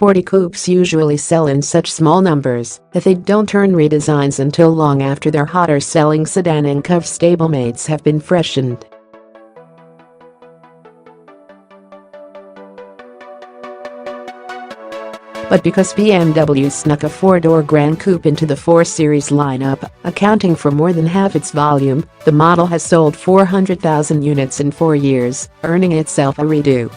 sporty coupes usually sell in such small numbers that they don't turn redesigns until long after their hotter-selling sedan and Cov stablemates have been freshened. But because BMW snuck a four-door Grand Coupe into the 4 Series lineup, accounting for more than half its volume, the model has sold 400,000 units in 4 years, earning itself a redo.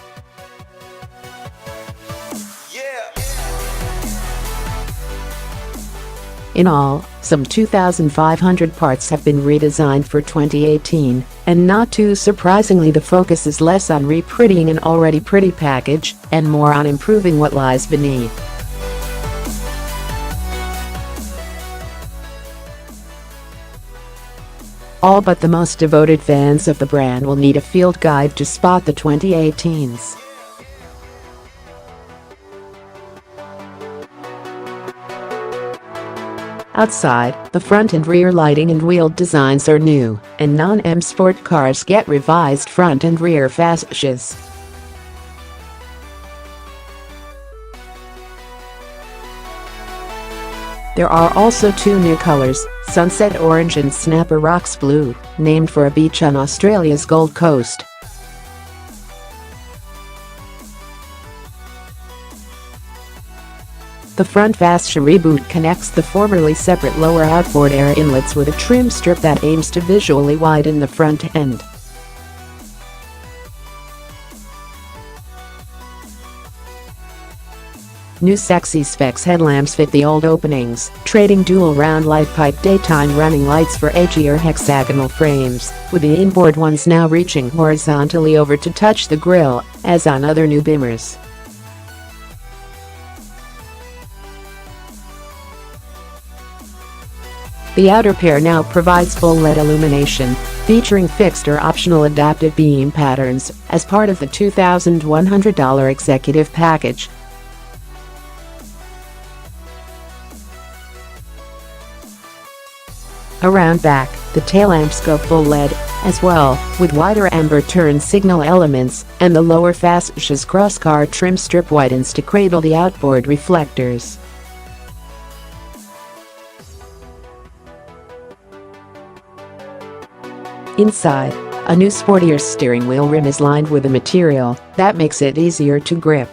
In all, some 2,500 parts have been redesigned for 2018, and not too surprisingly the focus is less on reprettying an already pretty package and more on improving what lies beneath. All but the most devoted fans of the brand will need a field guide to spot the 2018s. Outside, the front and rear lighting and wheel designs are new, and non-M sport cars get revised front and rear fascias. There are also 2 new colors, Sunset Orange and Snapper Rocks Blue, named for a beach on Australia's Gold Coast. The front fascia reboot connects the formerly separate lower outboard air inlets with a trim strip that aims to visually widen the front end. New sexy specs headlamps fit the old openings, trading dual round light pipe daytime running lights for edgier hexagonal frames, with the inboard ones now reaching horizontally over to touch the grille, as on other new Bimmers. The outer pair now provides full LED illumination, featuring fixed or optional adaptive beam patterns as part of the $2,100 executive package. Around back, the tail lamps go full LED as well, with wider amber turn signal elements, and the lower fascia's crosscar trim strip widens to cradle the outboard reflectors. Inside, a new sportier steering wheel rim is lined with a material that makes it easier to grip.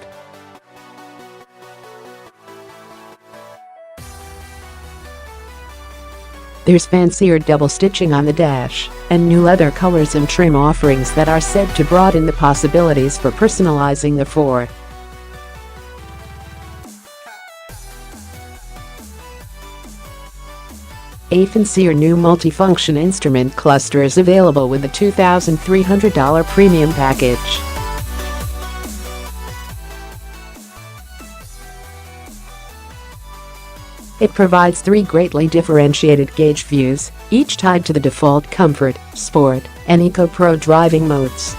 There's fancier double stitching on the dash, and new leather colors and trim offerings that are said to broaden the possibilities for personalizing the 4. A fancier new multifunction instrument cluster is available with the $2,300 premium package. It provides 3 greatly differentiated gauge views, each tied to the default Comfort, Sport, and Eco Pro driving modes.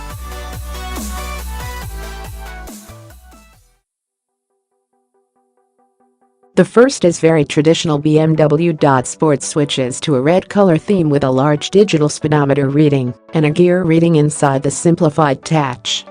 The first is very traditional BMW. Sport switches to a red color theme with a large digital speedometer reading and a gear reading inside the simplified touch.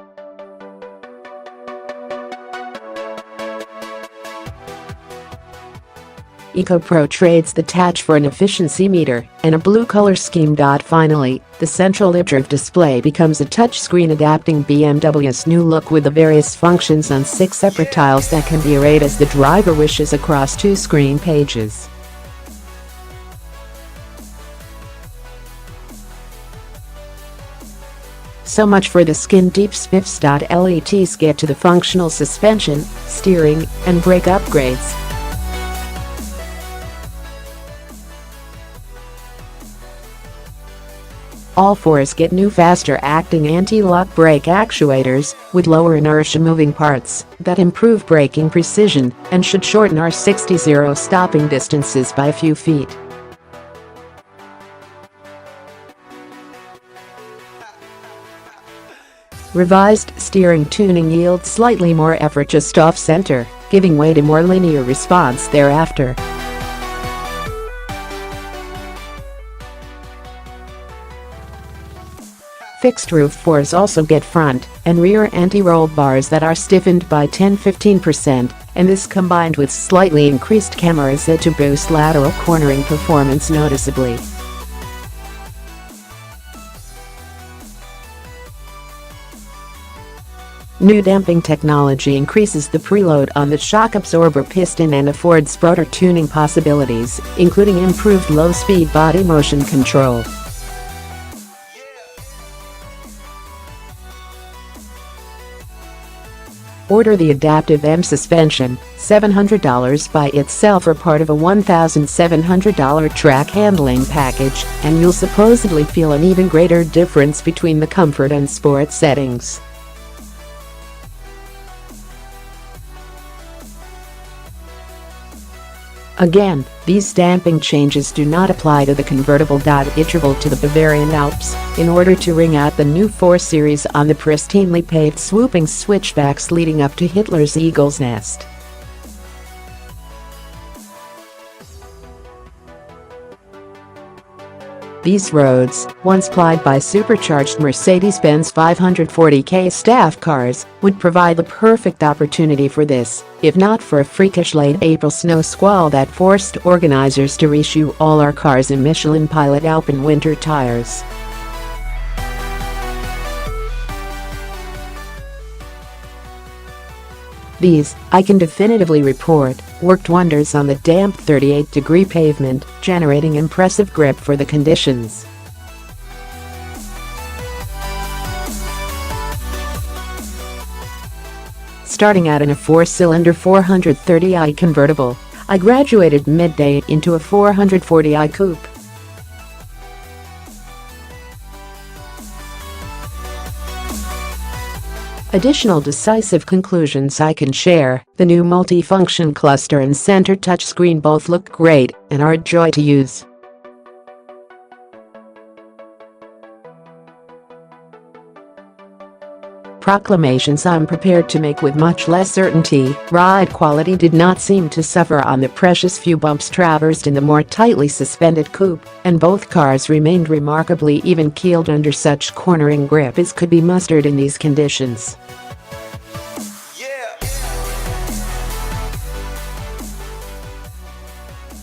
Eco Pro trades the touch for an efficiency meter and a blue color scheme. Finally, the central IPDrive display becomes a touchscreen adapting BMW's new look with the various functions on 6 separate tiles that can be arrayed as the driver wishes across 2 screen pages. So much for the skin-deep spiffs. Let's get to the functional suspension, steering, and brake upgrades. All 4s get new faster-acting anti-lock brake actuators with lower inertia moving parts that improve braking precision and should shorten our 60-0 stopping distances by a few feet. Revised steering tuning yields slightly more effort just off-center, giving way to more linear response thereafter. Fixed roof floors also get front and rear anti-roll bars that are stiffened by 10–15%, and this combined with slightly increased camera is said to boost lateral cornering performance noticeably. New damping technology increases the preload on the shock absorber piston and affords broader tuning possibilities, including improved low-speed body motion control. Order the adaptive M suspension, $700 by itself or part of a $1,700 track handling package, and you'll supposedly feel an even greater difference between the comfort and sport settings. Again, these damping changes do not apply to the convertible. It traveled to the Bavarian Alps in order to ring out the new 4 Series on the pristinely paved swooping switchbacks leading up to Hitler's Eagle's Nest. These roads, once plied by supercharged Mercedes-Benz 540k staff cars, would provide the perfect opportunity for this, if not for a freakish late April snow squall that forced organizers to reissue all our cars in Michelin Pilot Alpine winter tires. These, I can definitively report, worked wonders on the damp 38-degree pavement, generating impressive grip for the conditions. Starting out in a 4-cylinder 430i convertible, I graduated midday into a 440i coupe. Additional decisive conclusions I can share: the new multi-function cluster and center touchscreen both look great and are a joy to use. Proclamations I'm prepared to make with much less certainty. Ride quality did not seem to suffer on the precious few bumps traversed in the more tightly suspended coupe, and both cars remained remarkably even-keeled under such cornering grip as could be mustered in these conditions.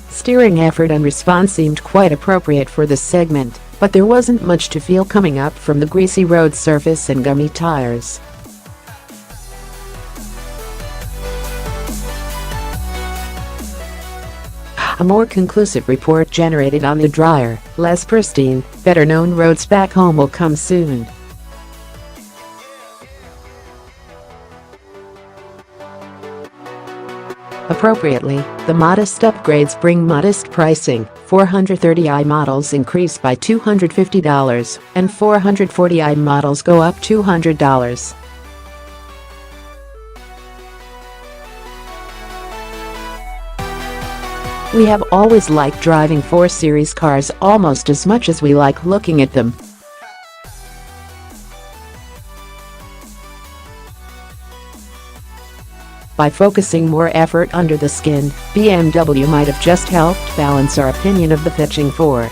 Steering effort and response seemed quite appropriate for this segment, but there wasn't much to feel coming up from the greasy road surface and gummy tires. A more conclusive report generated on the drier, less pristine, better-known roads back home will come soon. Appropriately, the modest upgrades bring modest pricing. 430i models increase by $250, and 440i models go up $200. We have always liked driving 4 Series cars almost as much as we like looking at them. By focusing more effort under the skin, BMW might have just helped balance our opinion of the pitching 4.